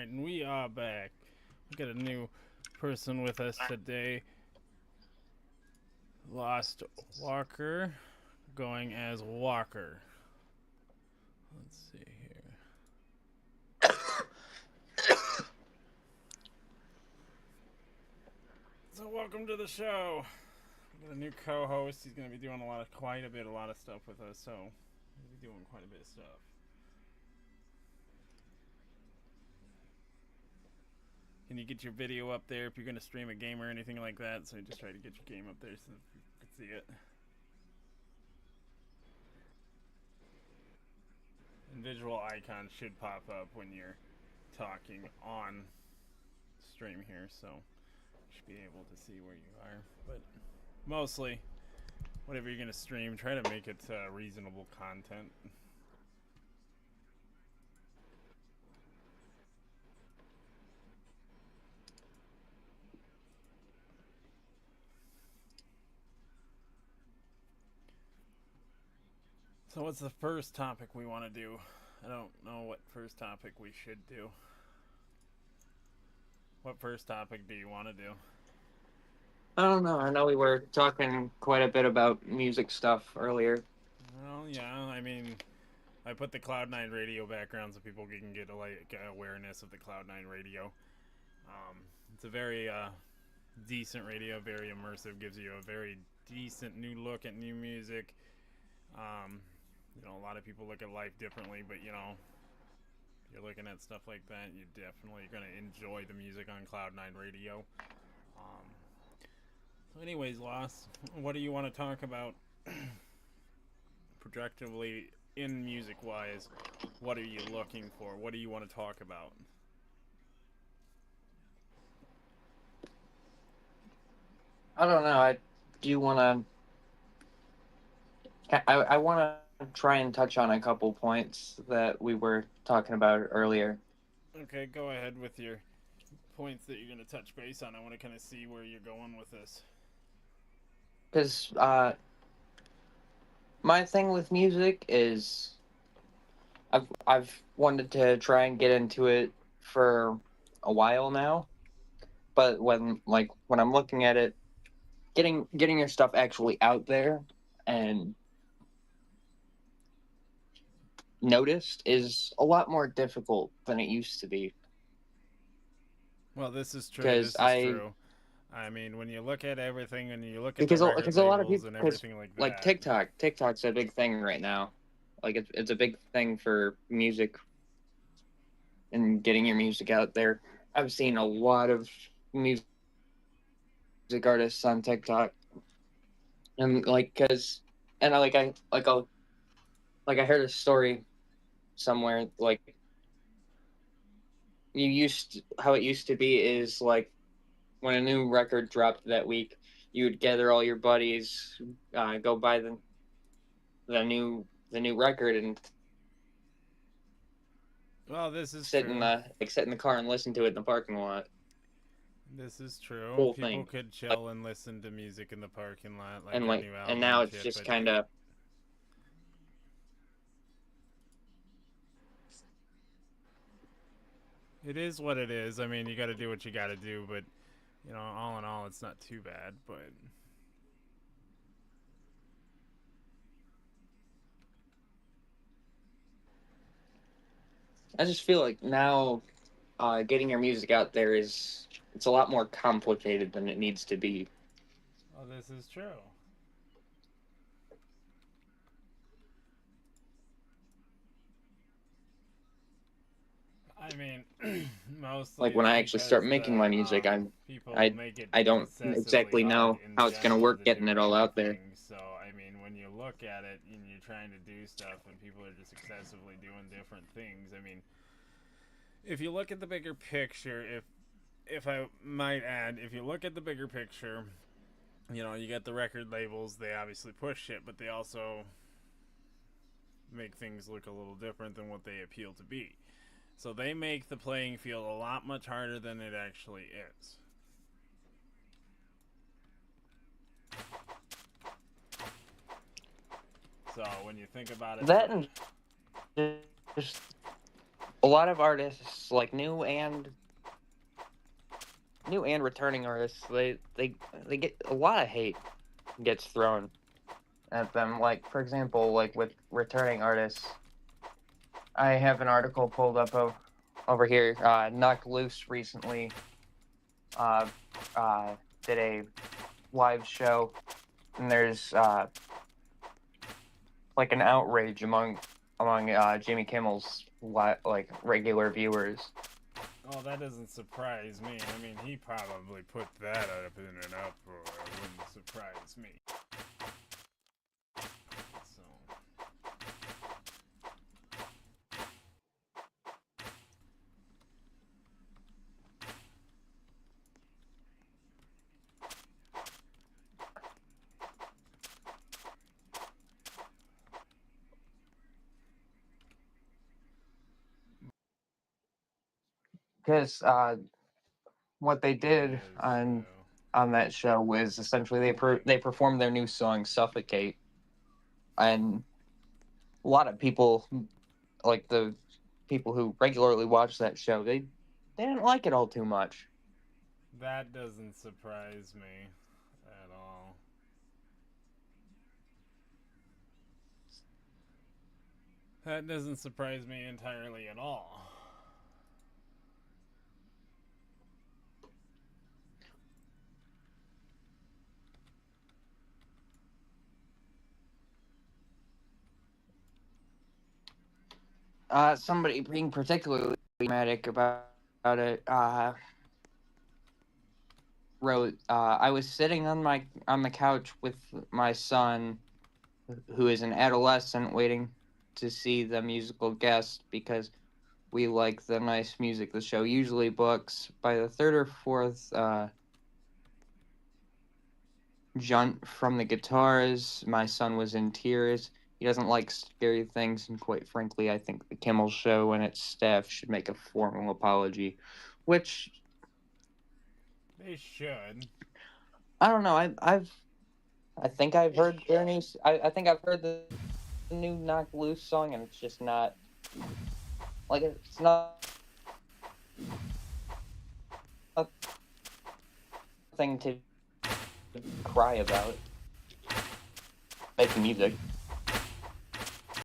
And we are back. We got a new person with us today. Lost Walker, going as Walker. Let's see here. So welcome to the show. We got a new co-host. He's going to be doing a lot of stuff with us. So he'll be doing quite a bit of stuff. Can you get your video up there if you're going to stream a game or anything like that? So just try to get your game up there so you can see it. And visual icons should pop up when you're talking on stream here, so you should be able to see where you are. But mostly, whatever you're going to stream, try to make it reasonable content. So what's the first topic we want to do? I don't know what first topic we should do. What first topic do you want to do? I don't know. I know we were talking quite a bit about music stuff earlier. Well, yeah, I mean, I put the Cloud9 radio background so people can get a awareness of the Cloud9 radio. It's a very decent radio, very immersive, gives you a very decent new look at new music. A lot of people look at life differently, but if you're looking at stuff like that, you're definitely going to enjoy the music on Cloud9 radio. So anyways, Lost, what do you want to talk about projectively in music-wise? What are you looking for? What do you want to talk about? I don't know. I do want to. I want to try and touch on a couple points that we were talking about earlier. Okay, go ahead with your points that you're going to touch base on. I want to kind of see where you're going with this. Because my thing with music is I've wanted to try and get into it for a while now, but when I'm looking at it, getting your stuff actually out there and noticed is a lot more difficult than it used to be. Well, this is true. Because This is true. I mean, when you look at everything and you look at the record because a lot of labels people, and because everything like like that. TikTok's a big thing right now. Like it's a big thing for music and getting your music out there. I've seen a lot of music artists on TikTok, and I heard a story somewhere how it used to be is like when a new record dropped that week, you would gather all your buddies, go buy the new record and Well, this is sit in true. the car and listen to it in the parking lot. This is true. Whole People thing. could Like, chill and listen to music in the parking lot, like and a like new and album now and it's shit. just But kind of it is what it is. I mean, you got to do what you got to do. But all in all, it's not too bad. But I just feel like now getting your music out there it's a lot more complicated than it needs to be. well, this is true. I mean, mostly Like when it's I actually because start making my music, people I make it I don't excessively exactly hard know in how it's gonna general work to getting do it all out there. anything. So I mean, when you look at it and you're trying to do stuff and people are just excessively doing different things, I mean, if you look at the bigger picture, if I might add, if you look at the bigger picture, you get the record labels. They obviously push shit, but they also make things look a little different than what they appeal to be. So they make the playing field a lot much harder than it actually is. So when you think about it, That and just a lot of artists, like new and returning artists, they get a lot of hate gets thrown at them. Like, for example, like with returning artists, I have an article pulled up over here. Knocked Loose recently uh, did a live show, and there's like an outrage among Jimmy Kimmel's like regular viewers. Oh, that doesn't surprise me. I mean, he probably put that up in an uproar. It wouldn't surprise me. So. Because what they did Yes, on that show was essentially they performed their new song "Suffocate," and a lot of people, like the people who regularly watch that show, they didn't like it all too much. that doesn't surprise me at all. That doesn't surprise me entirely at all. Somebody being particularly dramatic about it wrote, "I was sitting on the couch with my son, who is an adolescent, waiting to see the musical guest because we like the nice music the show usually books. By the third or fourth jaunt from the guitars, my son was in tears. He doesn't like scary things, and quite frankly, I think the Kimmel Show and its staff should make a formal apology." Which They should. I don't know. I think I've heard their new. I think I've heard the new Knock Loose song, and it's just not like it's not a thing to cry about. Making music.